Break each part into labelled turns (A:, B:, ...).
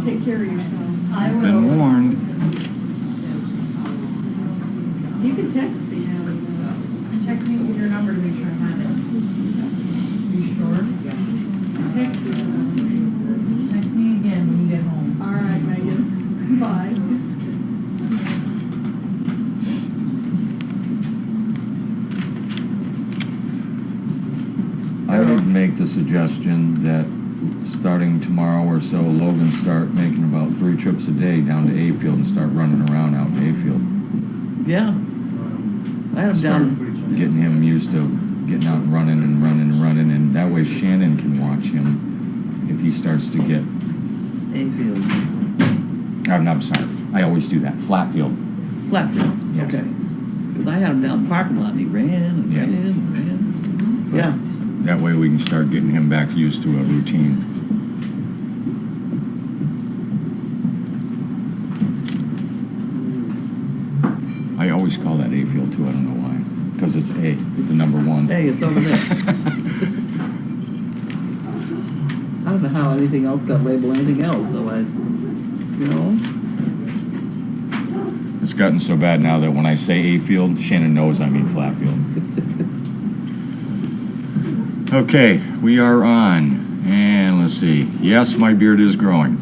A: Take care of yourself.
B: I will.
C: Been warned.
A: You can text me now.
B: Text me with your number to make sure I have it. You sure?
A: Text me.
B: Text me again when you get home.
A: All right, Megan. Bye.
C: I would make the suggestion that starting tomorrow or so, Logan start making about 3 trips a day down to A-Field and start running around out in A-Field.
D: Yeah. I have
C: Start
D: done.
C: getting him used to getting out and running, and that way Shannon can watch him if he starts to get.
D: A-field.
C: I'm sorry. I always do that. Flat field.
D: Flat field.
C: Yes.
D: Okay. Because I had him down the parking lot and he ran and
C: Yeah.
D: ran and ran. Yeah.
C: That way we can start getting him back used to a routine. I always call that A-Field too. I don't know why. Because it's A, the number 1.
D: Hey, it's over there. I don't know how anything else got labeled anything else, so you know.
C: It's gotten so bad now that when I say A-Field, Shannon knows I mean flat field. Okay, we are on. And let's see. Yes, my beard is growing.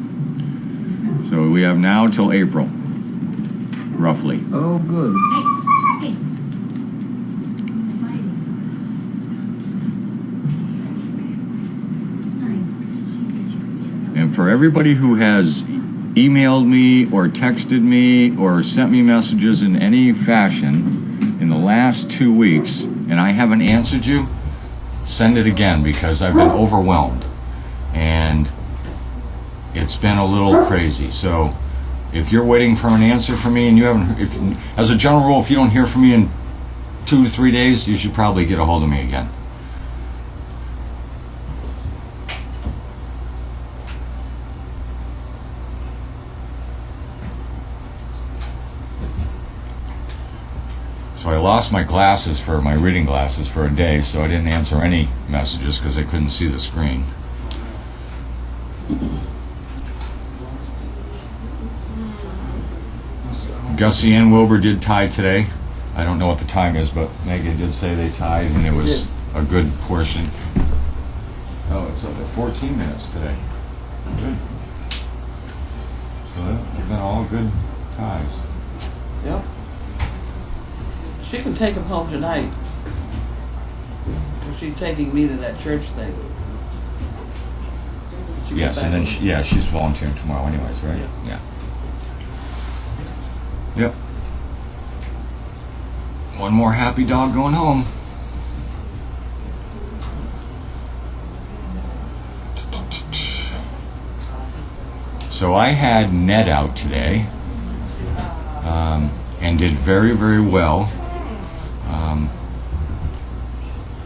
C: So we have now till April, roughly.
D: Oh, good.
C: And for everybody who has emailed me or texted me or sent me messages in any fashion in the last 2 weeks, and I haven't answered you, send it again because I've been overwhelmed. And it's been a little crazy. So if you're waiting for an answer from me and you haven't, as a general rule, if you don't hear from me in 2 to 3 days, you should probably get a hold of me again. So I lost my glasses my reading glasses for a day, so I didn't answer any messages because I couldn't see the screen. Gussie and Wilbur did tie today. I don't know what the time is, but Megan did say they tied, and it was a good portion. Oh, it's up at 14 minutes today. Good. So they've been all good ties.
D: Yep. She can take him home tonight. 'Cause she's taking me to that church thing. She
C: Yes,
D: goes
C: and then
D: back
C: she's volunteering tomorrow anyways, right? Yeah. Yep. One more happy dog going home. So I had Ned out today, and did very, very well.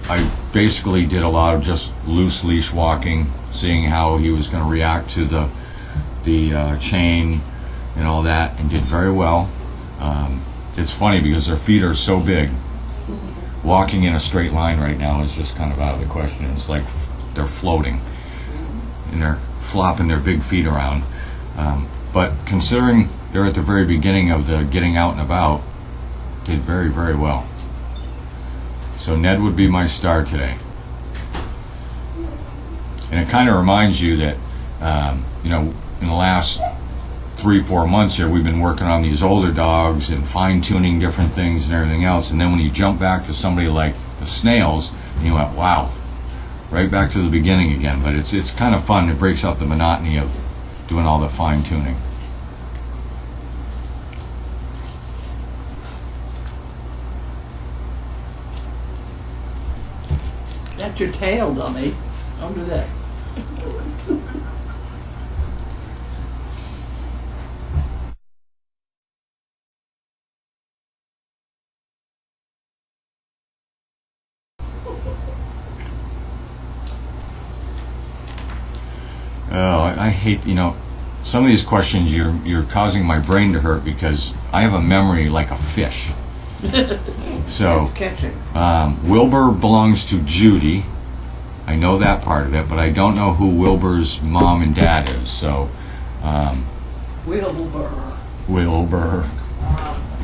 C: I basically did a lot of just loose leash walking, seeing how he was going to react to the chain and all that, and did very well. It's funny because their feet are so big. Walking in a straight line right now is just kind of out of the question. It's like they're floating and they're flopping their big feet around. But considering they're at the very beginning of the getting out and about, did very, very well. So Ned would be my star today. And it kind of reminds you that, in the last 3-4 months here, we've been working on these older dogs and fine-tuning different things and everything else. And then when you jump back to somebody like the Snails, and you went, wow, right back to the beginning again. But it's kind of fun. It breaks up the monotony of doing all the fine-tuning.
D: That's your tail, dummy. Don't do that.
C: Oh, I hate, some of these questions you're causing my brain to hurt because I have a memory like a fish. So,
D: It's catching.
C: Wilbur belongs to Judy. I know that part of it, but I don't know who Wilbur's mom and dad is. So,
D: Wilbur.
C: Wilbur.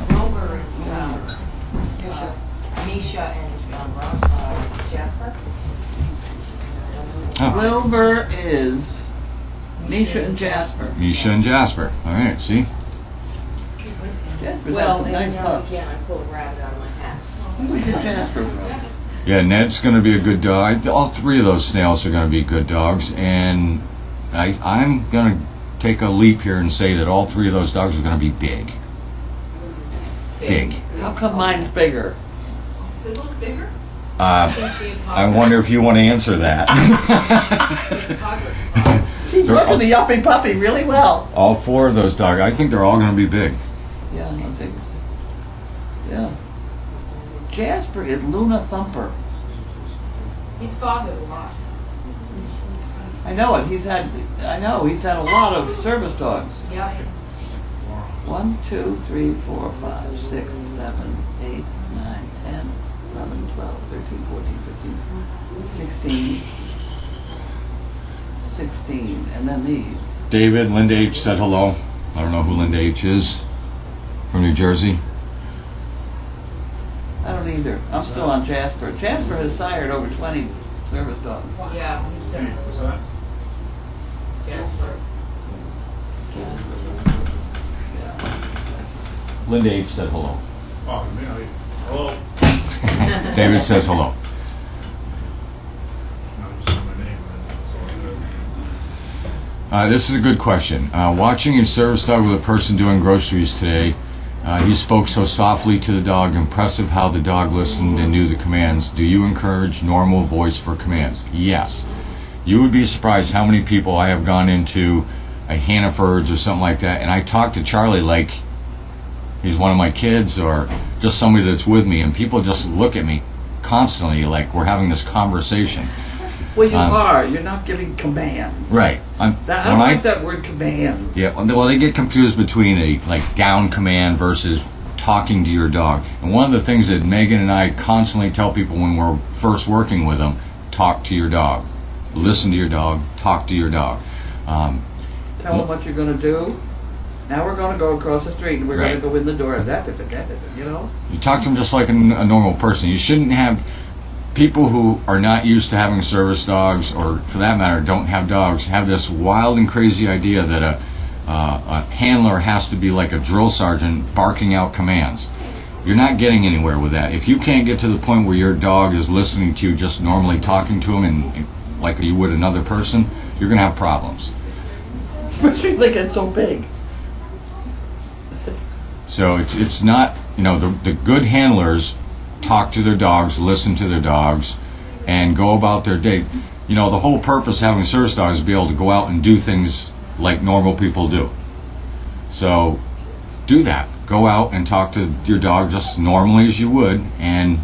E: Wilbur is Misha and Jasper.
C: Oh,
D: Wilbur is Misha and Jasper.
C: Misha and Jasper. All right, see?
D: Jasper's
E: Well,
D: had some
E: and
D: nice
E: now
D: pups.
E: again, I pulled a rabbit out of my hat.
D: Where'd you get Jasper from?
C: Yeah, Ned's going to be a good dog. All three of those snails are going to be good dogs, and I'm going to take a leap here and say that all three of those dogs are going to be big. Big.
D: How come mine's bigger?
E: Sizzle's bigger?
C: I wonder if you want to answer that.
D: She's working the yuppie puppy really well.
C: All four of those dogs, I think they're all going to be big.
D: Yeah, I think. Yeah. Jasper is Luna Thumper.
E: He's fathered a lot.
D: I know it. He's had a lot of service dogs.
E: Yep.
D: 1, 2, 3, 4, 5, 6, 7, 8, 9, 10, 11, 12, 13, 14, 15, 16. 16. And then these.
C: David, Linda H. said hello. I don't know who Linda H. is. From New Jersey.
D: I don't either. I'm still on Jasper. Jasper has sired over 20 service dogs.
E: Yeah, he's done it. Jasper.
C: Linda H. said hello.
F: Oh, man, hello.
C: David says hello.
F: I just said my name, that's all good.
C: This is a good question. Watching a service dog with a person doing groceries today, he spoke so softly to the dog. Impressive how the dog listened and knew the commands. Do you encourage normal voice for commands? Yes. You would be surprised how many people I have gone into a Hannaford's or something like that, and I talk to Charlie like he's one of my kids or just somebody that's with me, and people just look at me constantly like we're having this conversation.
D: Well, you are. You're not giving commands.
C: Right.
D: I don't like that word commands.
C: Yeah, well, they get confused between a down command versus talking to your dog. And one of the things that Megan and I constantly tell people when we're first working with them, talk to your dog. Listen to your dog, talk to your dog.
D: Tell them what you're going to do. Now we're going to go across the street and we're going
C: Right.
D: to go in the door. You know?
C: You talk to them just like a normal person. You shouldn't have people who are not used to having service dogs, or for that matter, don't have dogs, have this wild and crazy idea that a handler has to be like a drill sergeant barking out commands. You're not getting anywhere with that. If you can't get to the point where your dog is listening to you, just normally talking to him and like you would another person, you're going to have problems.
D: Especially they get so big.
C: So it's not, the good handlers talk to their dogs, listen to their dogs, and go about their day. The whole purpose of having service dogs is to be able to go out and do things like normal people do. So do that. Go out and talk to your dog just normally as you would and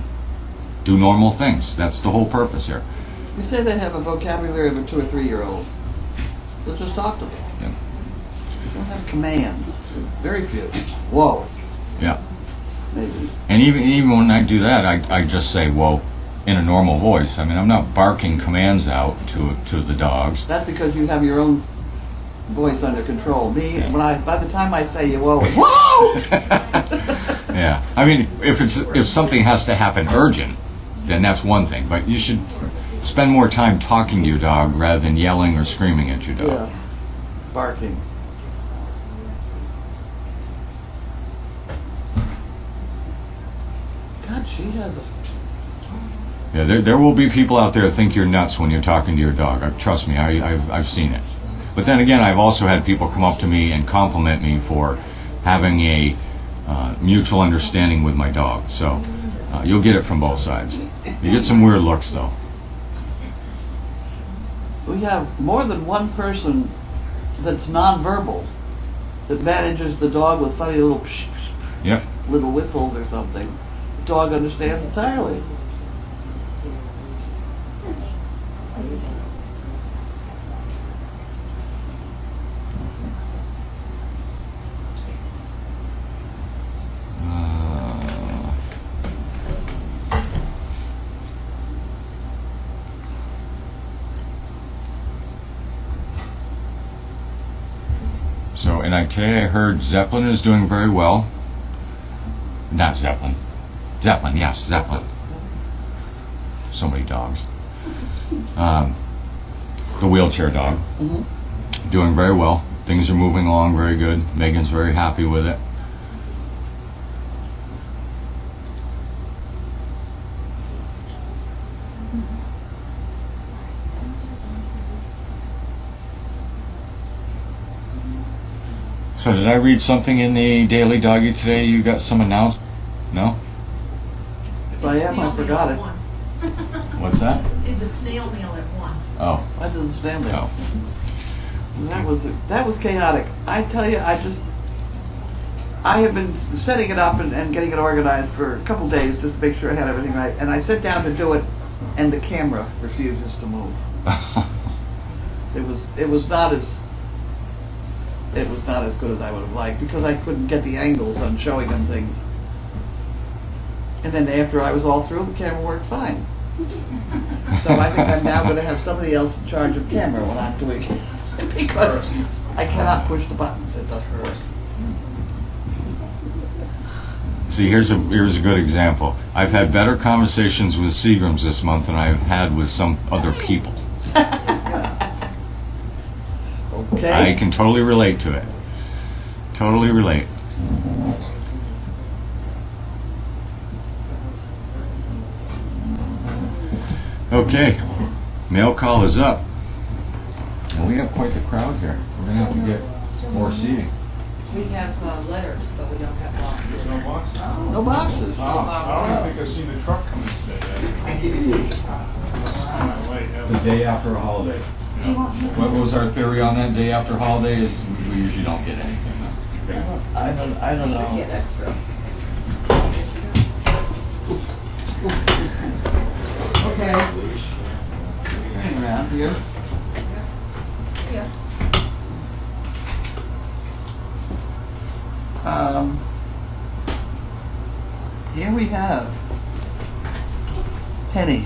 C: do normal things. That's the whole purpose here.
D: You say they have a vocabulary of a 2 or 3 year old. Let's just talk to them.
C: Yeah.
D: They don't have commands. Very few. Whoa.
C: Yeah.
D: Maybe.
C: And even when I do that, I just say, whoa, in a normal voice. I mean, I'm not barking commands out to the dogs.
D: That's because you have your own voice under control. Me,
C: Yeah.
D: by the time I say whoa, whoa!
C: Yeah. I mean, if something has to happen urgent, then that's one thing. But you should spend more time talking to your dog rather than yelling or screaming at your dog.
D: Yeah. Barking. God, she has a...
C: Yeah, there will be people out there that think you're nuts when you're talking to your dog. Trust me, I've seen it. But then again, I've also had people come up to me and compliment me for having a mutual understanding with my dog. So you'll get it from both sides. You get some weird looks, though.
D: We have more than one person that's nonverbal that manages the dog with funny little
C: Yep.
D: little whistles or something. The dog understands entirely.
C: So, and today I heard Zeppelin is doing very well. Not Zeppelin. Zeppelin, yes, Zeppelin. So many dogs. The wheelchair dog. Doing very well. Things are moving along very good. Megan's very happy with it. So did I read something in the Daily Doggy today? You got some announcement? No?
G: If I am, I forgot it.
C: What's that?
B: Did the snail mail at 1.
C: Oh,
G: I didn't stand there.
C: no.
G: That was chaotic. I tell you, I have been setting it up and getting it organized for a couple days just to make sure I had everything right. And I sit down to do it, and the camera refuses to move. It was not as good as I would have liked because I couldn't get the angles on showing them things. And then after I was all through, the camera worked fine. So I think I'm now going to have somebody else in charge of camera when I'm doing it because I cannot push the buttons. It doesn't work.
C: See, here's a good example. I've had better conversations with Seagrams this month than I've had with some other people.
G: Okay.
C: I can totally relate to it. Totally relate. Okay, mail call is up. And we have quite the crowd here. We're gonna have to get more seating.
E: We have letters, but we don't have boxes.
F: There's no box?
G: No boxes.
F: I don't think I've seen the truck coming today.
C: It's the day after a holiday. What was our theory on that? Day after holiday is we usually don't get anything.
G: I don't know.
E: Get extra.
G: Okay. Hang around here. Here we have Penny.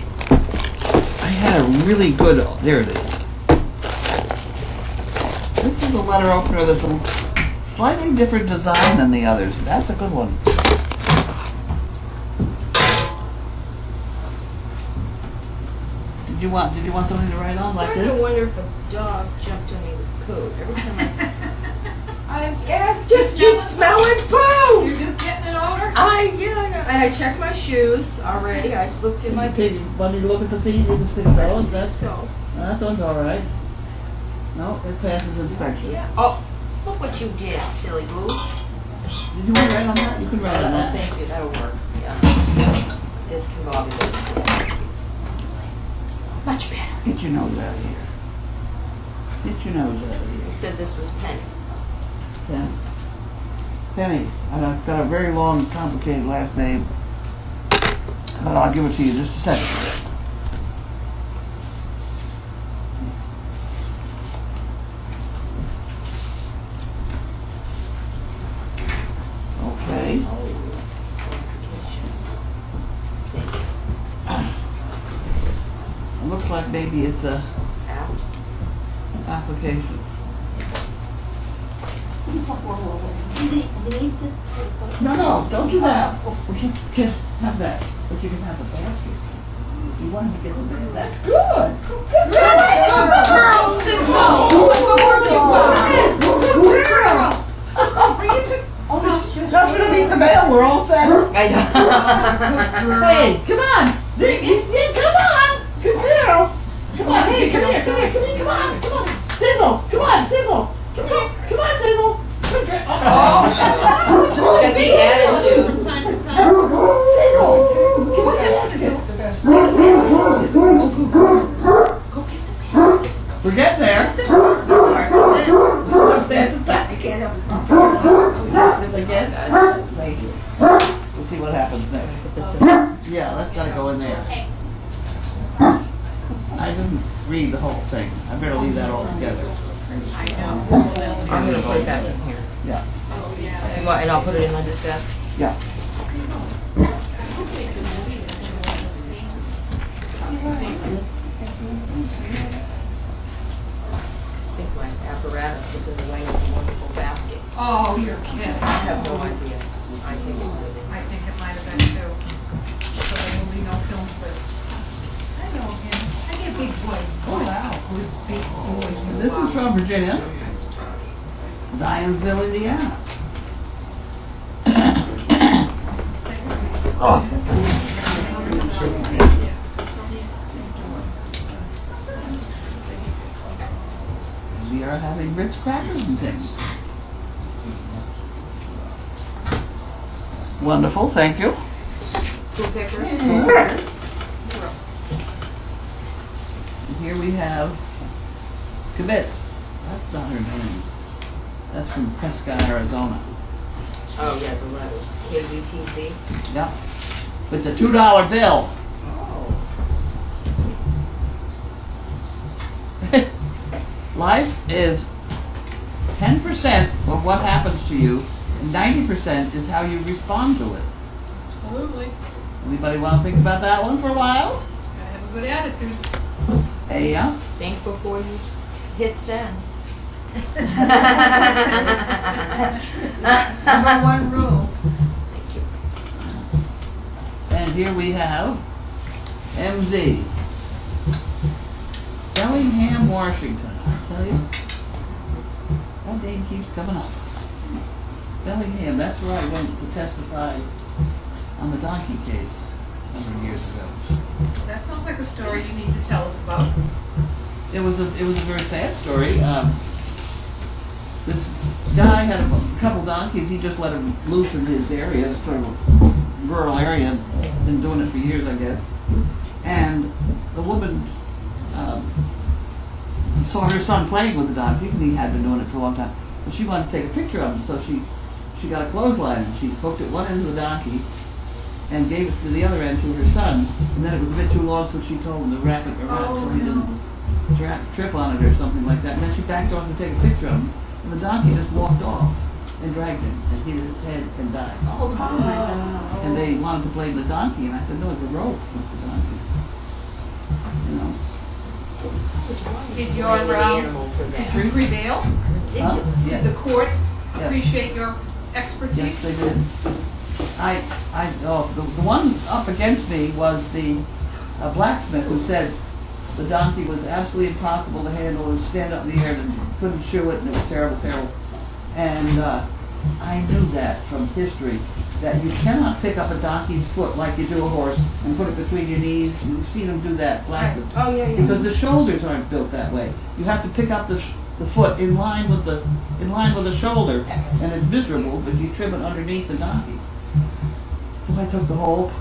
G: I had a really good, there it is. This is a letter opener that's a slightly different design than the others. That's a good one. Did you want something to write on like
E: I'm starting to
G: this?
E: wonder if a dog jumped on me with food. Every time I
B: Just keep smelling food!
E: You're just getting an odor?
B: I know.
E: And I checked my shoes already. I looked in my
G: Okay, you want me to look at the feet and see the balance? That's
E: so.
G: that one's all right. No, it passes inspection.
E: Yeah. Oh, look what you did, silly boo.
G: Did you want to write on that? You can write on
E: Oh,
G: that.
E: thank you. That'll work. Yeah. Discombobulated. Much better.
G: Get your nose out of here. Get your nose out of
E: You
G: here.
E: said this was Penny.
G: Yeah. Penny, and I've got a very long, complicated last name, but I'll give it to you in just a second. Okay. It looks like maybe it's a
E: Ow.
G: application. No, don't do that. We can have that, but you can have the basket. You want to get the basket. That's good.
E: Girl, Sizzle! Girl! Bring it to... Oh, no, it's just...
G: No, she don't need the mail. We're all set.
E: I know.
G: Hey, come on. Come on. Good girl. Come on, hey, come here, come on. Sizzle, come on, Sizzle. Come on, Sizzle. Good girl.
E: Oh, just got the attitude.
G: Sizzle. Come on, Sizzle. We're getting there. You can't help it. Again? Thank you. We'll see what happens next. Yeah, that's gotta go in there. I didn't read the whole thing. I better leave that all together.
E: I'm gonna put it back in here.
G: Yeah,
E: You want- And I'll put it in my disk desk.
G: yeah.
E: I think my apparatus was in the way of the wonderful basket.
B: Oh, you're kidding.
E: I have no idea. I think it might have been.
B: I think it might have been too. So there will be no film clip. I know him. I get big boy. Oh, wow. Big boy.
G: This is from Virginia. Zionsville, Indiana. We are having Ritz crackers and things. Wonderful, thank you.
E: Two pickers?
G: And here we have Kibitz. That's not her name. That's from Prescott, Arizona.
E: Oh, yeah, the letters. KBTC.
G: Yep. With the $2 bill. Life is 10% of what happens to you, and 90% is how you respond to it.
B: Absolutely.
G: Anybody want to think about that one for a while?
B: Gotta have a good attitude.
G: Hey, yeah.
E: Think before you hit send.
B: Number one rule.
E: Thank you.
G: And here we have MZ. Bellingham, Washington. I tell you, that name keeps coming up. Bellingham, that's where I went to testify on the donkey case a number of years ago.
B: That sounds like a story you need to tell us about.
G: It was a very sad story. This guy had a couple donkeys. He just let them loose in his area, sort of a rural area. Been doing it for years, I guess. And the woman saw her son playing with the donkeys, and he had been doing it for a long time. But she wanted to take a picture of him, so she got a clothesline and she hooked it one end of the donkey and gave it to the other end to her son. And then it was a bit too long, so she told him to wrap it around so he didn't trip on it or something like that. And then she backed off to take a picture of him, and the donkey just walked off and dragged him and hit his head and died.
E: Oh, God.
G: And they wanted to blame the donkey, and I said, no, it's a rope with the donkey. You know.
B: Did your
E: Animal for that.
B: did you prevail?
E: Ridiculous.
B: Did the court
G: Yeah.
B: appreciate your
G: Yes,
B: expertise?
G: they did. The one up against me was the blacksmith who said the donkey was absolutely impossible to handle and stand up in the air and couldn't shoe it and it was terrible, terrible. And I knew that from history, that you cannot pick up a donkey's foot like you do a horse and put it between your knees. You've seen them do that, blacksmiths.
E: Oh, yeah, yeah.
G: Because the shoulders aren't built that way. You have to pick up the foot in line with the shoulder, and it's miserable, but you trim it underneath the donkey. So I took the whole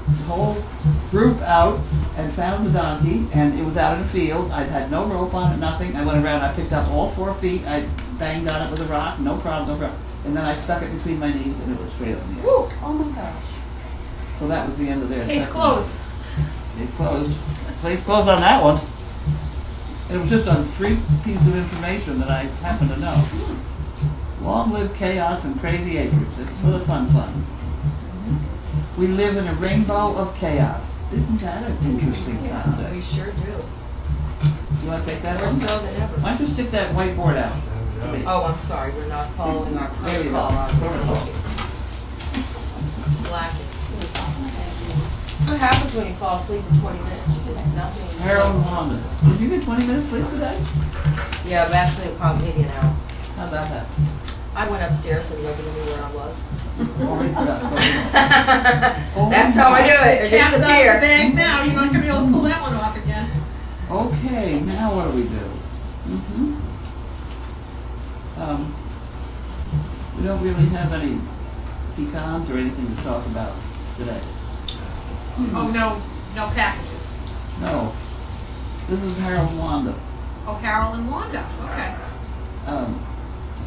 G: group out and found the donkey, and it was out in a field. I'd had no rope on it, nothing. I went around, I picked up all 4 feet, I banged on it with a rock, no problem, no problem. And then I stuck it between my knees, and it was straight up in the air.
B: Woo, oh my gosh.
G: So that was the end of their
B: Case
G: testimony.
B: closed.
G: Case closed. Case closed on that one. It was just on 3 pieces of information that I happen to know. Long live chaos and crazy acres. It's full of fun. We live in a rainbow of chaos. Isn't that an interesting
E: We
G: concept?
E: sure do.
G: You want to take that
E: More
G: one?
E: so than ever.
G: Why don't you stick that whiteboard out?
E: Oh, I'm sorry, we're not following our
G: There you go.
E: protocol. Slacking. What happens when you fall asleep for 20 minutes? You just nothing.
G: Harold Wanda. Did you get 20 minutes sleep today?
E: Yeah, but actually, probably maybe an hour.
G: How about that?
E: I went upstairs and nobody knew where I was.
G: Already forgot.
E: That's how I do it. I
B: Cat's out of the
E: disappear.
B: bag now, you're not gonna be able to pull that one off again.
G: Okay, now what do we do? We don't really have any pecans or anything to talk about today.
B: Oh, no packages.
G: No. This is Harold Wanda.
B: Oh, Carol and Wanda, okay.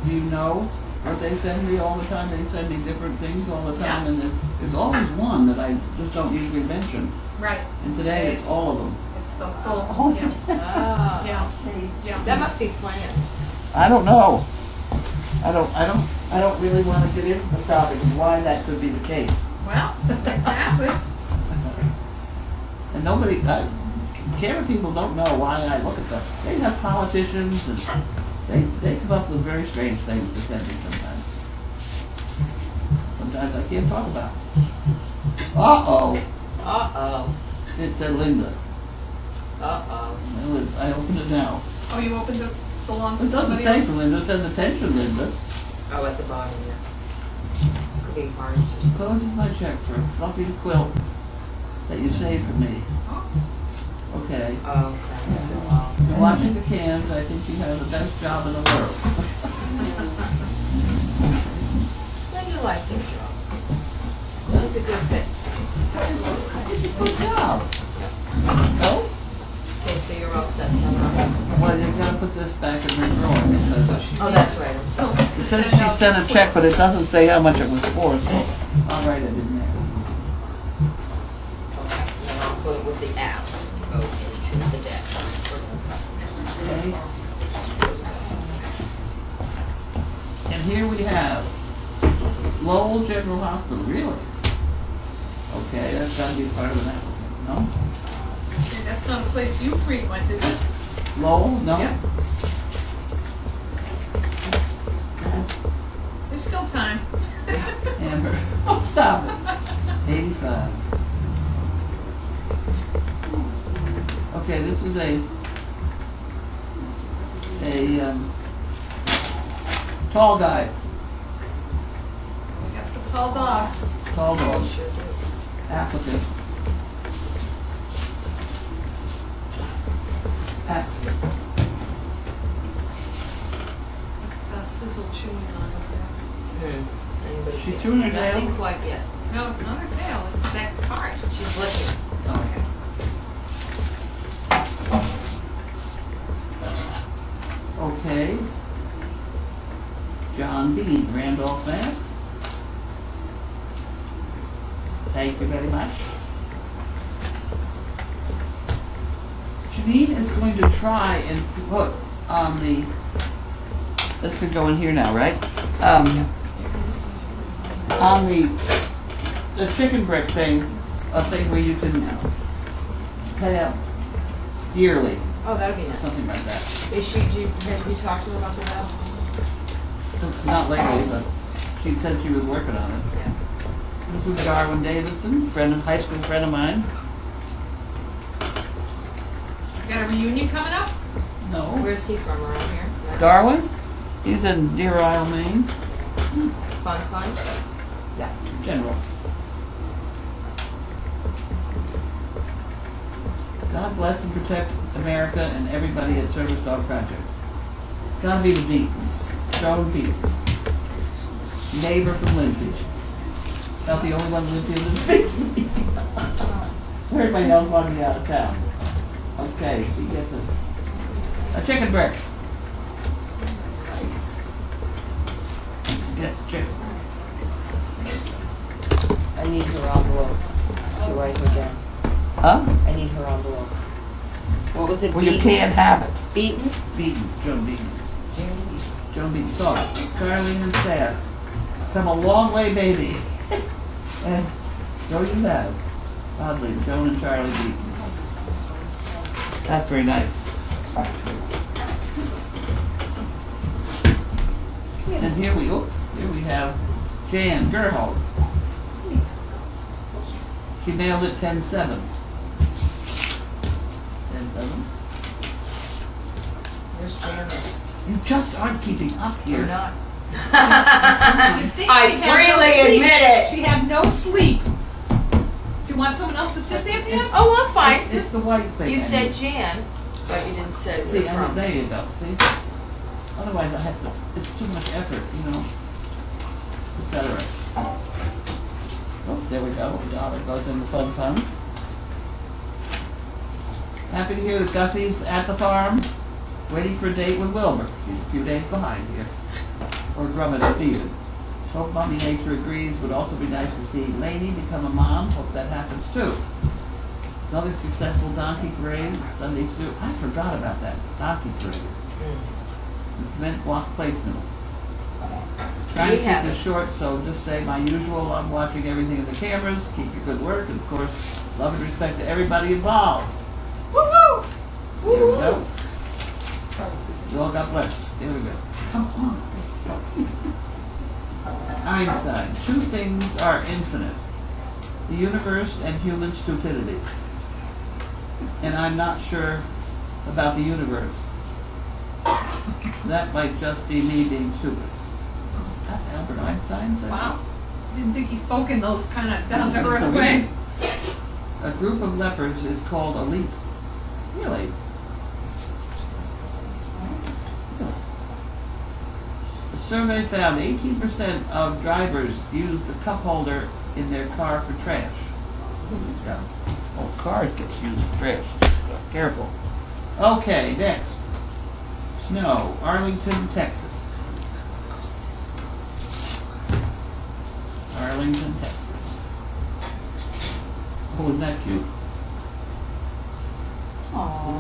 G: Do you know what they send me all the time? They send me different things all the time, and it's always one that I just don't usually mention.
B: Right.
G: And today it's all of them.
B: It's the full, yeah.
E: Ah,
B: Yeah. Yeah.
E: that must be planned.
G: I don't know. I don't really want to get into the topic of why that could be the case.
B: Well, exactly.
G: And nobody,
D: camera people don't know why I look at them. They have politicians and they come up with very strange things to send me sometimes. Sometimes I can't talk about. Uh-oh.
E: Uh-oh.
D: It said Linda.
E: Uh-oh.
D: I opened it now.
B: Oh, you opened the belong to
D: It doesn't
B: somebody
D: say
B: else?
D: for Linda, it says attention Linda.
E: Oh, at the bottom, yeah. Could be Mars or something.
D: Go into my check for a fluffy quilt that you saved for me.
B: Oh,
D: Okay.
E: Oh, okay, so,
D: You're watching the cans, I think you have the best job in the world.
E: Linda likes her job. She's a good fit.
D: Good job. No?
E: Okay, so you're all set, so I'm
D: Well, you gotta put this back in the drawer because
E: Oh, that's right, I'm sorry.
G: It says she sent a check, but it doesn't say how much it was for, so.
D: I'll write it in there.
E: Okay, then I'll put it with the app. Go into the desk.
D: Okay. And here we have Lowell General Hospital, really? Okay, that's gotta be part of an applicant, no?
B: okay, that's not the place you frequent, is it?
D: Lowell, no?
B: Yeah. There's still time.
D: Amber, oh, stop it. 85. Okay, this is a tall guy,
B: We got some tall dogs.
D: tall dog,
E: Sure do.
D: applicant. Applicant.
B: It's Sizzle chewing on it.
E: Anybody
D: She
E: feel-
D: chewing her nail?
E: Nothing quite yet.
B: No, it's not her tail, it's that cart.
E: She's licking.
B: Okay.
D: Okay. John Bean, Randolph, Mass. Thank you very much. Janine is going to try and put on the, this could go in here now, right? On the chicken brick thing, a thing where you can pay out yearly,
E: Oh, that'd be nice.
D: something like that.
E: Is she, have you talked to her about the well?
D: Not lately, but she said she was working on it.
E: Yeah.
D: This is Darwin Davidson, high school friend of mine.
B: Got a reunion coming up?
D: No.
E: Where's he from, around here?
D: Darwin? He's in Deer Isle, Maine.
E: Fun?
D: Yeah. General. God bless and protect America and everybody at Service Dog Project. Gotta be the Deacons. Joan Peter. Neighbor from Lindsay. Not the only one who lives here that's speaking. Everybody else wanted to be out of town. Okay, she gets a chicken brick. Yes, chicken.
E: I need her envelope to write her down.
G: Huh?
E: I need her envelope. What was it?
G: Well, you
E: Beaten?
G: can't have it.
E: Beaten?
D: Beaton, Joan Beaton. Joan Beaton. So, Charlene and Sarah. Come a long way, baby. And so you have, oddly, Joan and Charlie Beaton. That's very nice. And here we have Jan Gerhold. She mailed it 10/7. 10/7.
E: Where's Janet?
D: You just aren't keeping up here.
E: You're not.
B: You'd think
E: I
B: she'd have no
E: freely
B: sleep.
E: admit it.
B: She had no sleep. Do you want someone else to sit there, Pam?
E: Oh, I'm fine.
D: It's the white thing.
E: You
D: I
E: said
D: need.
E: Jan, but you didn't say
D: See,
E: where from.
D: there you go, see? Otherwise I have to, it's too much effort, you know? Et cetera. Oh, there we go, the dollar goes in the fund fund. Happy to hear that Gussie's at the farm, waiting for a date with Wilbur. She's a few days behind here. Or Drummond and Steven. Hope Mommy Nature agrees. Would also be nice to see Lainey become a mom. Hope that happens too. Another successful donkey parade, Sunday stew. I forgot about that donkey parade. The cement block placement. Trying to
E: We have
D: keep this short, so just say my usual. I'm watching everything in the cameras. Keep your good work, and of course, love and respect to everybody involved. Woo-hoo! There we go. You all got blessed. There we go. Einstein. Two things are infinite. The universe and human stupidity. And I'm not sure about the universe. That might just be me being stupid. That's Albert Einstein.
B: Wow. Didn't think he spoke in those kind of down to earth ways.
D: A group of lepers is called a leap. Really? The survey found 18% of drivers use the cup holder in their car for trash. Oh, cars get used for trash. Careful. Okay, next. Snow, Arlington, Texas. Arlington, Texas. Oh, isn't that cute?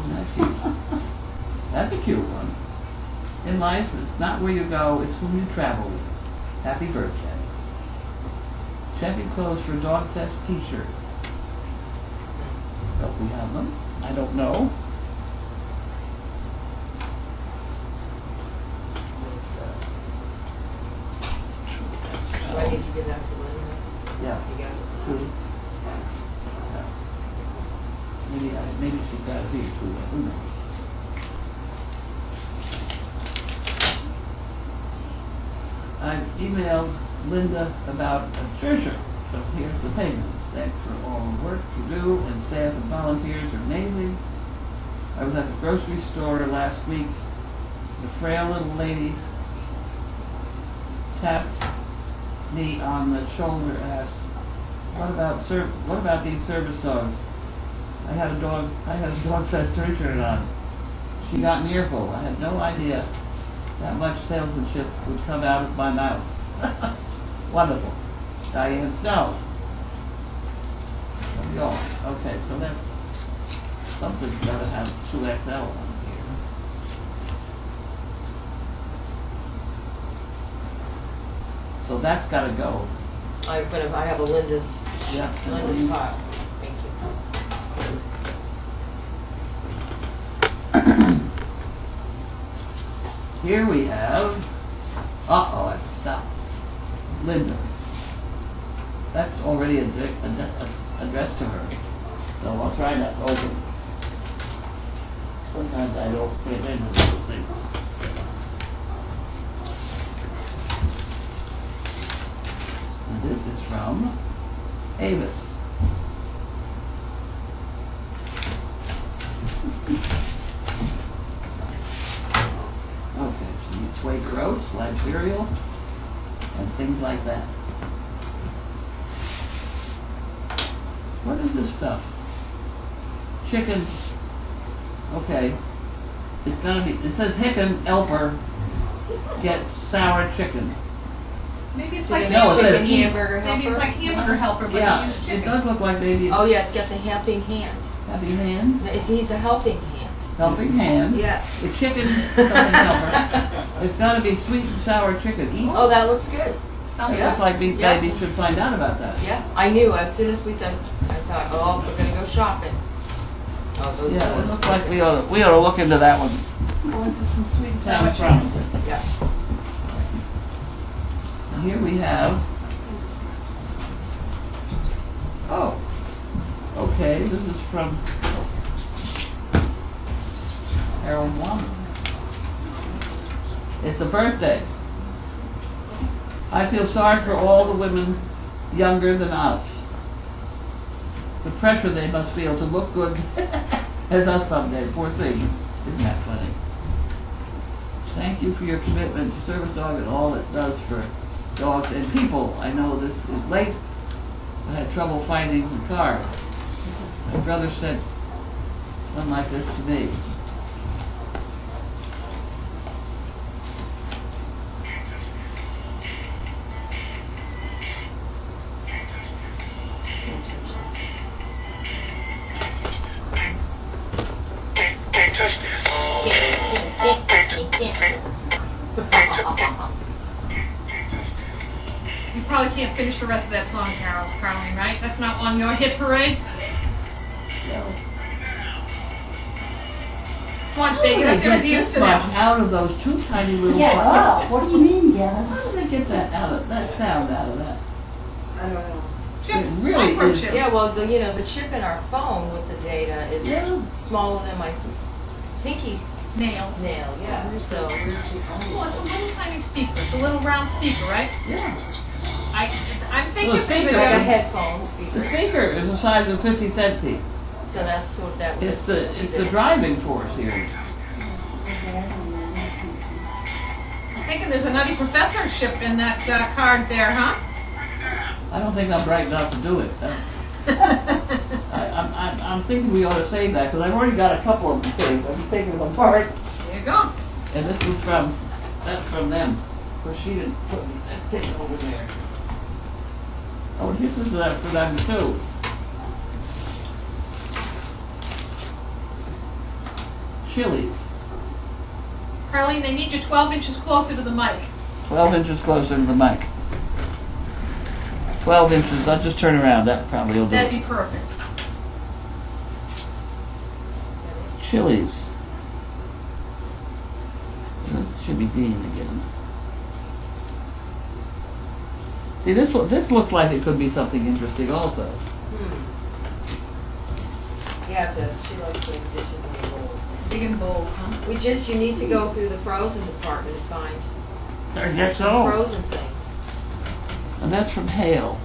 D: Isn't that cute? That's a cute one. In life, it's not where you go, it's who you travel with. Happy birthday. Chevy clothes for Dog Fest t-shirt. Don't we have them? I don't know.
E: Do I need to give that to Linda?
D: Yeah.
E: You got it?
D: Two. Yeah. Maybe she's got it here too, but who knows? I've emailed Linda about a treasure, so here's the payment. Thanks for all the work you do, and staff and volunteers are amazing. I was at the grocery store last week. The frail little lady tapped me on the shoulder and asked, what about these service dogs? I had a dog fest t-shirt on. She got an earful. I had no idea that much salesmanship would come out of my mouth. Wonderful. Diane Snow. There we go. Okay, so that's something's gotta have 2XL on here. So that's gotta go.
E: But if I have a Linda's
D: Yeah.
E: pot. Thank you.
D: Here we have, I stopped. Linda. That's already addressed to her. So I'll try not to open. Sometimes I don't pay attention to those things. And this is from Avis. Okay, so you Quaker oats, light cereal, and things like that. What is this stuff? Chicken. Okay. It's gonna be, it says Hicken Elper gets sour chicken.
B: Maybe it's
E: So
B: like
E: they
D: No, it
E: make
D: says-
E: chicken hamburger helper?
B: maybe it's like hamburger helper, but
D: Yeah,
B: you use
D: it
B: chicken.
D: does look like maybe
E: Oh, yeah, it's got the helping hand.
D: happy hand,
E: He's a helping hand.
D: helping hand.
E: Yes.
D: The chicken something helper. It's gotta be sweet and sour chicken.
E: Oh, that looks good.
B: Sounds
D: It
B: good.
D: looks like we
E: Yeah.
D: maybe should find out about that.
E: Yeah, I knew as soon as we said, I thought, oh, we're gonna go shopping. Oh, those
D: Yeah, it
E: doors.
D: looks like we ought to look into that one.
B: Oh, this is some sweet and sour
D: Sounds
B: chicken.
D: promising.
E: Yeah.
D: And here we have, oh, okay, this is from Harold Woman. It's a birthday. I feel sorry for all the women younger than us. The pressure they must feel to look good as us someday, poor thing. Isn't that funny? Thank you for your commitment to Service Dog and all it does for dogs and people. I know this is late. I had trouble finding the card. My brother sent one like this to me.
B: You probably can't finish the rest of that song, Caroline, right? That's not on your hit parade?
D: So,
B: Come on, Faye, get up there and dance
D: this
B: to
D: much
B: that.
D: out of those two tiny little
H: Get
D: buckets?
H: up, what do you mean, get up?
D: How did they get that sound out of that?
E: I don't know.
B: Chips,
D: It really is.
B: microchips.
E: Yeah, well, the chip in our phone with the data is
D: Yeah.
E: smaller than my pinky
B: Nail.
E: nail, yeah, so.
B: Well, it's a little tiny speaker. It's a little round speaker, right?
D: Yeah.
B: I'm thinking
D: Well,
B: that
D: speaker,
E: Like a
B: the,
E: headphone
D: The
E: speaker,
D: speaker is the size of a 50-cent piece.
E: so that's what that would.
D: It's the
E: this.
D: driving force here.
B: I'm thinking there's a nutty professorship in that card there, huh?
D: I don't think I'm bright enough to do it. I'm thinking we ought to save that, because I've already got a couple of things. I'm taking them apart.
B: There you go.
D: And this is that's from them. Because she didn't put that thing over there. Oh, this is for them too. Chili's.
B: Carlene, they need you 12 inches closer to the mic.
D: 12 inches closer to the mic. 12 inches, I'll just turn around, that probably will do
B: That'd
D: it.
B: be perfect.
D: Chili's. That should be Dean again. See, this looks like it could be something interesting also.
E: Yeah, it does, she likes those dishes in the bowl.
B: Big and bold, huh?
E: You need to go through the frozen department and find
D: I guess
E: frozen things.
D: And that's from Hale.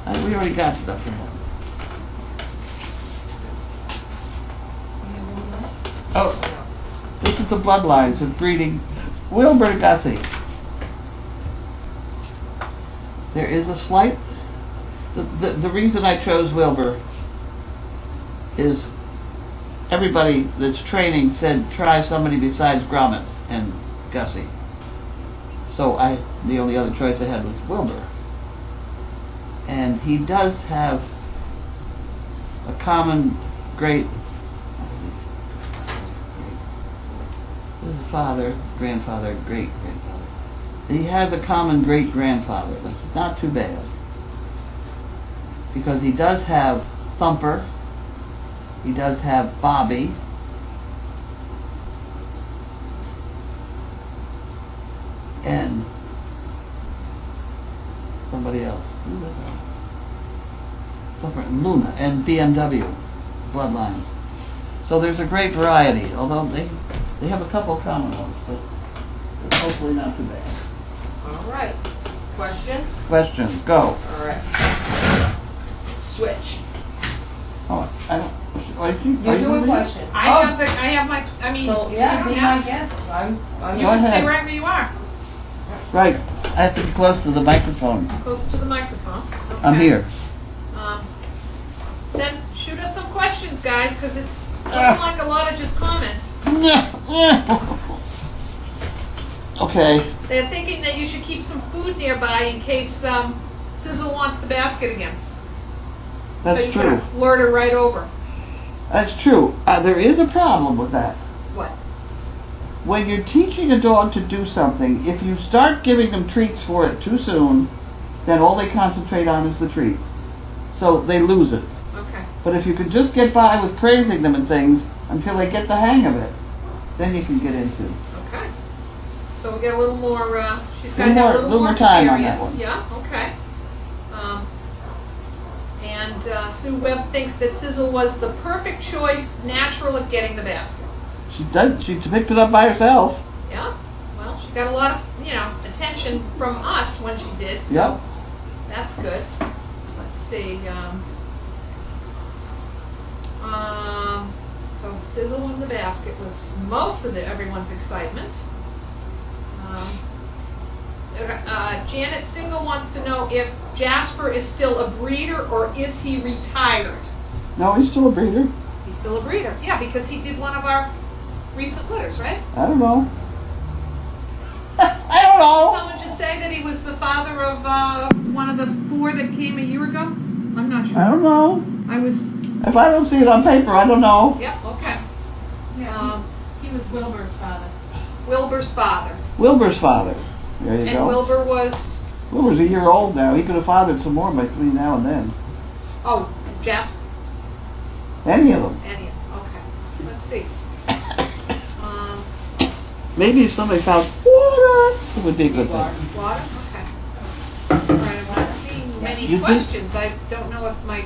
D: We already got stuff from him. Oh, this is the bloodlines of breeding Wilbur to Gussie. There is a slight, the reason I chose Wilbur is everybody that's training said try somebody besides Gromit and Gussie. So the only other choice I had was Wilbur. And he does have a common great his father, grandfather, great-grandfather. He has a common great-grandfather, but it's not too bad. Because he does have Thumper, he does have Bobby, and somebody else. Who was that? Thumper and Luna, and BMW bloodline. So there's a great variety, although they have a couple of common ones, but it's hopefully not too bad.
E: All right, questions?
D: Questions, go.
E: All right. Switch.
D: Oh, I don't.
E: You're doing questions.
B: I have my, I mean,
E: So,
B: you
E: yeah,
B: don't
E: be my
B: have,
E: guest.
B: you
D: Go
B: can stay
D: ahead.
B: right where you are,
D: Right, I have to be close to the microphone.
B: closer to the microphone.
D: I'm
B: Okay.
D: here.
B: Shoot us some questions, guys, because it's looking like a lot of just comments.
D: Okay.
B: They're thinking that you should keep some food nearby in case Sizzle wants the basket again. So
D: That's
B: you
D: true.
B: can lure her right over.
D: That's true. There is a problem with that.
B: What?
D: When you're teaching a dog to do something, if you start giving them treats for it too soon, then all they concentrate on is the treat. So they lose it.
B: Okay.
D: But if you can just get by with praising them and things until they get the hang of it, then you can get into it.
B: Okay. So we get a little more, she's got to
D: Little
B: have a
D: more-
B: little
D: little
B: more
D: more time on
B: experience.
D: that one.
B: Yeah, okay. And Sue Webb thinks that Sizzle was the perfect choice, natural at getting the basket.
D: She picked it up by herself.
B: Yeah? Well, she got a lot of, attention from us when she did, so
D: Yep.
B: that's good. Let's see, so Sizzle in the basket was most of everyone's excitement. Janet Single wants to know if Jasper is still a breeder or is he retired?
D: No, he's still a breeder.
B: He's still a breeder. Yeah, because he did one of our recent litters, right?
D: I don't know. I don't know.
B: Someone just say that he was the father of one of the 4 that came a year ago? I'm not sure.
D: I don't know.
B: I was,
D: If I don't see it on paper, I don't know.
B: yep, okay.
A: Yeah, he was Wilbur's father.
B: Wilbur's father.
D: Wilbur's father. There you
B: And
D: go.
B: Wilbur was,
D: Wilbur's a year old now. He could have fathered some more between now and then.
B: Jasper.
D: Any of them.
B: Okay, let's see.
G: Maybe if somebody found water, it would be a good thing.
B: Water? Okay. All right, I'm not seeing many
G: You think-
B: questions. I don't know if my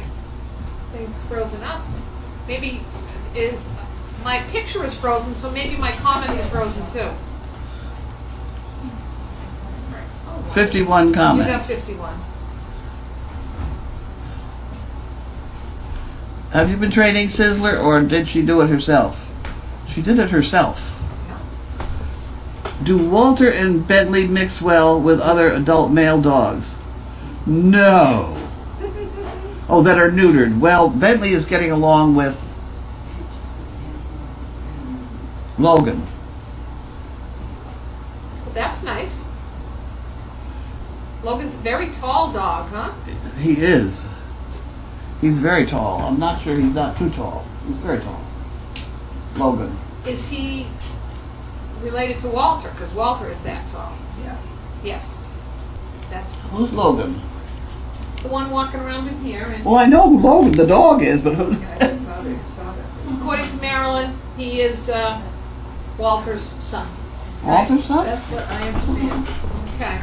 B: thing's frozen up. Maybe my picture is frozen, so maybe my comments are frozen too.
G: 51
B: You
G: comments.
B: got 51.
G: Have you been training Sizzler, or did she do it herself? She did it herself. Do Walter and Bentley mix well with other adult male dogs? No. Oh, that are neutered. Well, Bentley is getting along with Logan.
B: Well, that's nice. Logan's a very tall dog, huh?
G: He is. He's very tall. I'm not sure he's not too tall. He's very tall. Logan.
B: Is he related to Walter? Because Walter is that tall.
G: Yeah.
B: Yes. That's
G: Who's Logan?
B: the one walking around in here. And
G: Well, I know who Logan the dog is, but who?
B: according to Marilyn, he is Walter's son.
G: Walter's son?
E: That's what I understand.
B: Okay.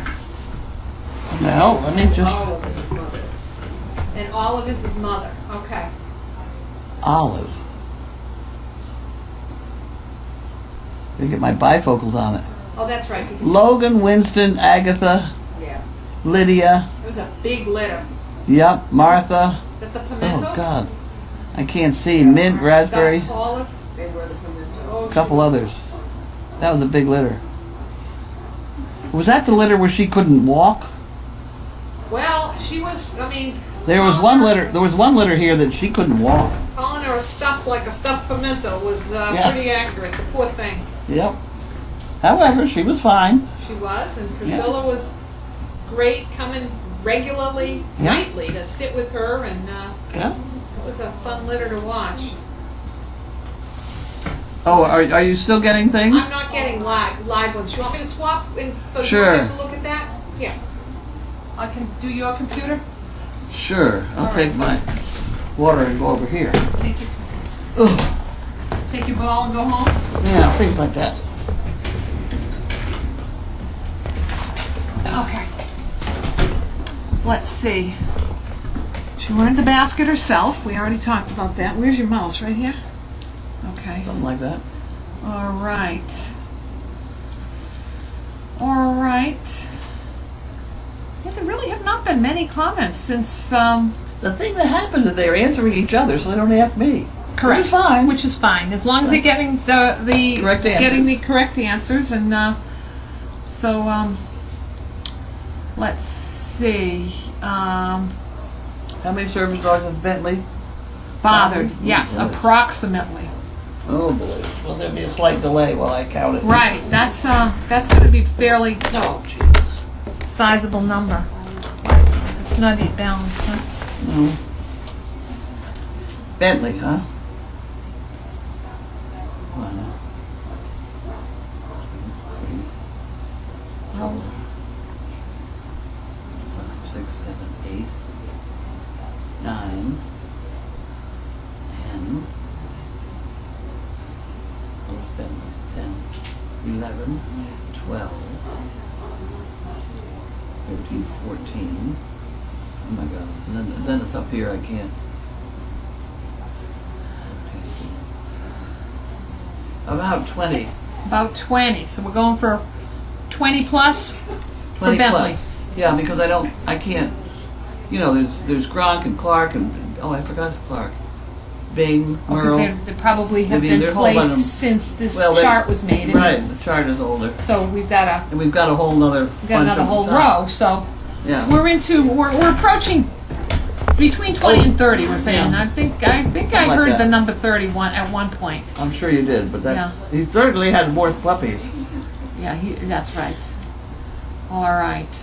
G: No, let me just.
E: All of his mother.
B: And Olive is his mother. Okay.
G: Olive. Let me get my bifocals on it.
B: Oh, that's right. Because
G: Logan, Winston, Agatha,
E: Yeah.
G: Lydia.
B: it was a big litter.
G: Yep, Martha.
B: That the pimentos?
G: Oh God, I can't see. Mint, raspberry,
B: Stuffed olive.
E: They were the pimento.
B: Oh,
G: a couple others. That was a big litter. Was that the litter where she couldn't walk?
B: Well, she was, I mean...
G: There was one litter. There was one litter here that she couldn't walk.
B: Calling her a stuffed, like a stuffed pimento was
G: Yeah.
B: pretty accurate. The poor thing.
G: Yep. However, she was fine.
B: She was, and Priscilla was great, coming regularly,
G: Yeah.
B: nightly to sit with her, and
G: Yeah.
B: it was a fun litter to watch.
G: Oh, are you still getting things?
B: I'm not getting live ones. You want me to swap and so
G: Sure.
B: you can look at that? Yeah. I can do your computer.
G: Sure. I'll
B: All
G: take
B: right,
G: my water and go over here.
B: Take your ball and go home.
G: Yeah, things like that.
B: Okay. Let's see. She learned the basket herself. We already talked about that. Where's your mouse? Right here? Okay.
G: Something like that.
B: All right. All right. Yeah, there really have not been many comments since,
G: The thing that happens is they're answering each other, so they don't ask me.
B: correct.
G: Which is fine.
B: Which is fine, as long as they're getting the
G: Correct answers.
B: getting the correct answers, and so let's see.
G: How many service dogs has Bentley?
B: Bothered,
G: Bothered?
B: yes,
G: Right.
B: approximately.
G: Oh boy. Well, there'll be a slight delay while I count it.
B: Right, that's going to be fairly
G: Oh, Jesus.
B: sizable number. It's not balanced, huh?
G: No. Bentley, huh? One, three, four, 5, 6, 7, 8, 9, 10. What's Bentley? 10, 11, 12, 13, 14. Oh my God. And then it's up here, I can't. About 20.
B: About 20, so we're going for 20 plus
G: 20
B: for Bentley.
G: plus. Yeah, because I can't, you know, there's Gronk and Clark and, oh, I forgot Clark. Bing,
B: Because
G: Merle.
B: they probably have
G: Maybe
B: been
G: there's a whole bunch of them.
B: placed since this
G: Well, they-
B: chart was made.
G: Right, the chart is older.
B: So we've got
G: And we've got a whole nother bunch of
B: whole
G: them.
B: row. So
G: Yeah.
B: we're approaching between 20 and 30. We're saying.
G: Yeah.
B: I think I
G: like
B: heard
G: that.
B: the number 31 at one point.
G: I'm sure you did, but
B: Yeah.
G: he certainly had more puppies.
B: Yeah, that's right. All right.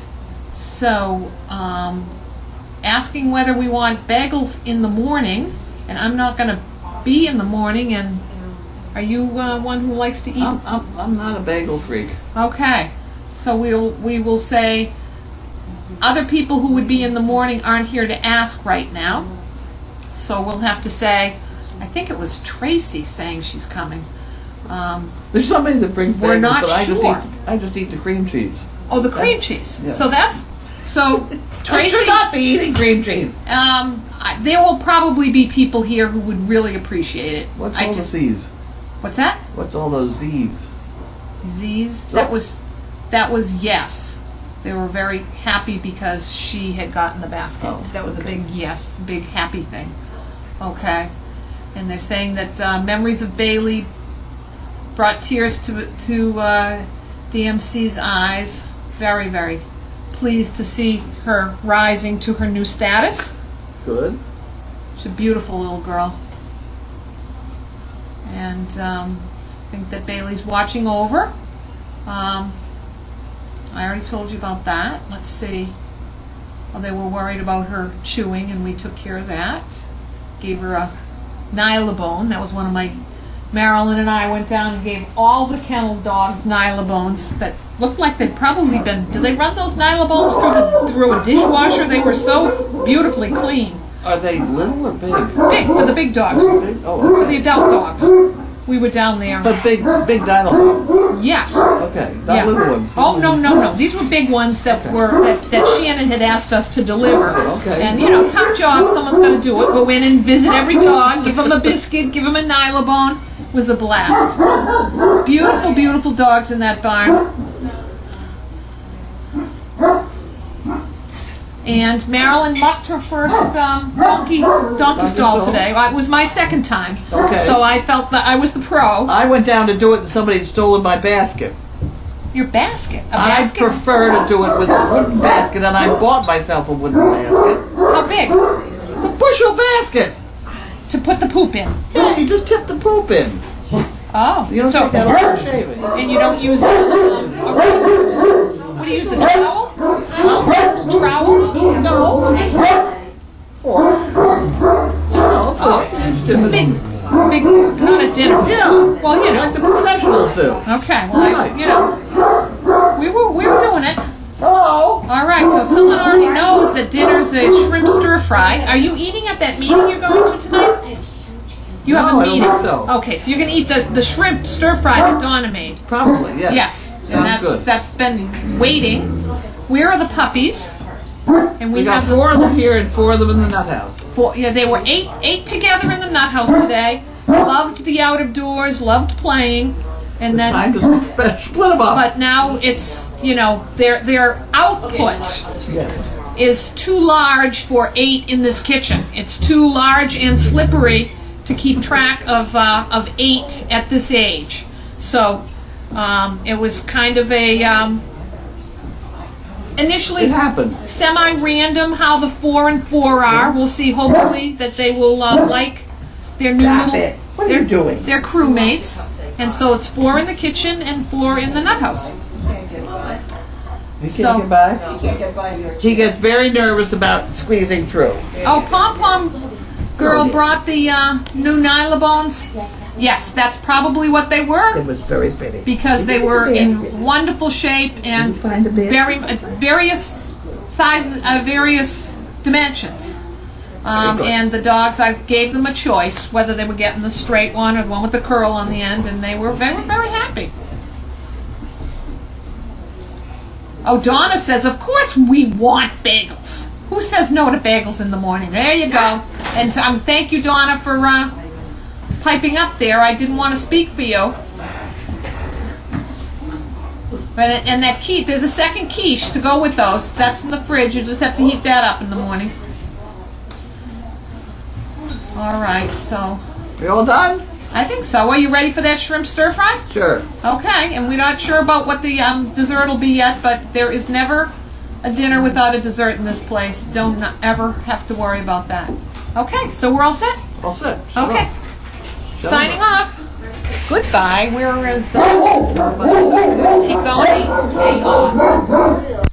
B: So asking whether we want bagels in the morning, and I'm not going to be in the morning. And are you one who likes to eat?
G: I'm not a bagel freak.
B: Okay, so we will say other people who would be in the morning aren't here to ask right now. So we'll have to say, I think it was Tracy saying she's coming.
G: There's somebody that brings
B: We're
G: bagels,
B: not
G: but
B: sure.
G: I just eat the cream cheese.
B: Oh, the cream cheese.
G: Yeah.
B: So
G: I
B: Tracy,
G: should not be eating cream cheese.
B: there will probably be people here who would really appreciate it.
G: What's all the Z's?
B: What's that?
G: What's all those Z's?
B: Z's. That was yes. They were very happy because she had gotten the basket.
G: Oh,
B: That was a big yes, big happy thing. Okay. And they're saying that memories of Bailey brought tears to DMC's eyes. Very, very pleased to see her rising to her new status.
G: Good.
B: She's a beautiful little girl. And I think that Bailey's watching over. I already told you about that. Let's see. Well, they were worried about her chewing, and we took care of that. Gave her a Nylabone. That was one of my... Marilyn and I went down and gave all the kennel dogs Nylabones that looked like they'd probably been... Did they run those Nylabones through a dishwasher? They were so beautifully clean.
G: Are they little or big?
B: Big, for the big dogs.
G: Big? Oh,
B: For the adult dogs. We were down there.
G: but big dino.
B: Yes.
G: Okay, not
B: Yeah.
G: little ones.
B: Oh, no. These were big ones that Shannon had asked us to deliver.
G: Okay.
B: And, tough job. Someone's got to do it. Go in and visit every dog, give them a biscuit, give them a Nylabone. It was a blast. Beautiful, beautiful dogs in that barn. And Marilyn mucked her first donkey stall
G: stall?
B: today. It was my second time.
G: Okay.
B: So I felt that I was the pro.
G: I went down to do it and somebody had stolen my basket.
B: Your basket. A
G: I
B: basket?
G: prefer to do it with a wooden basket, and I bought myself a wooden basket.
B: How big?
G: A bushel basket.
B: To put the poop in.
G: Yeah, you just tip the poop in.
B: Oh,
G: You don't
B: so
G: take that off for shaving.
B: and you don't use what do you use, a trowel? A trowel?
G: No. Or,
B: Big, not a dinner.
G: Yeah.
B: Well,
G: Like the professionals do.
B: Okay, well, we were doing it.
G: Hello.
B: All right, so someone already knows that dinner's a shrimp stir fry. Are you eating at that meeting you're going to tonight? You have
G: No,
B: a
G: I don't
B: meeting.
G: think so.
B: Okay, so you're going to eat the shrimp stir fry that Donna made.
G: Probably, yeah.
B: Yes, and
G: Sounds good.
B: that's been waiting. Where are the puppies? And
G: We got
B: have
G: 4 of them here and 4 of them in the nut house.
B: they were eight together in the nut house today. Loved the out of doors, loved playing, and then
G: Time to split them up.
B: but now it's their output
G: Yes.
B: is too large for 8 in this kitchen. It's too large and slippery to keep track of 8 at this age. So it was kind of a initially
G: It happens.
B: semi-random how the 4 and 4 are. We'll see. Hopefully that they will like their new
G: Stop
B: little
G: it. What are you doing?
B: their crewmates. And so it's 4 in the kitchen and 4 in the nut house.
G: He
B: So-
G: can't get by? He gets very nervous about squeezing through.
B: Oh, Pom Pom girl brought the new Nylabones. Yes, that's probably what they were.
G: It was very pretty.
B: Because they were in wonderful shape and
G: find a basket?
B: various sizes, various dimensions.
G: Very good.
B: And the dogs, I gave them a choice whether they were getting the straight one or the one with the curl on the end, and they were very, very happy. Oh, Donna says, of course we want bagels. Who says no to bagels in the morning? There you go. And thank you, Donna, for piping up there. I didn't want to speak for you. But, and that quiche, there's a second quiche to go with those. That's in the fridge. You just have to heat that up in the morning. All right, so
G: We all done?
B: I think so. Are you ready for that shrimp stir fry?
G: Sure.
B: Okay, and we're not sure about what the dessert will be yet, but there is never a dinner without a dessert in this place. Don't ever have to worry about that. Okay, so we're all set?
G: All set. Shut
B: Okay.
G: up.
B: Signing off. Goodbye. Where is the... Keep going. Chaos.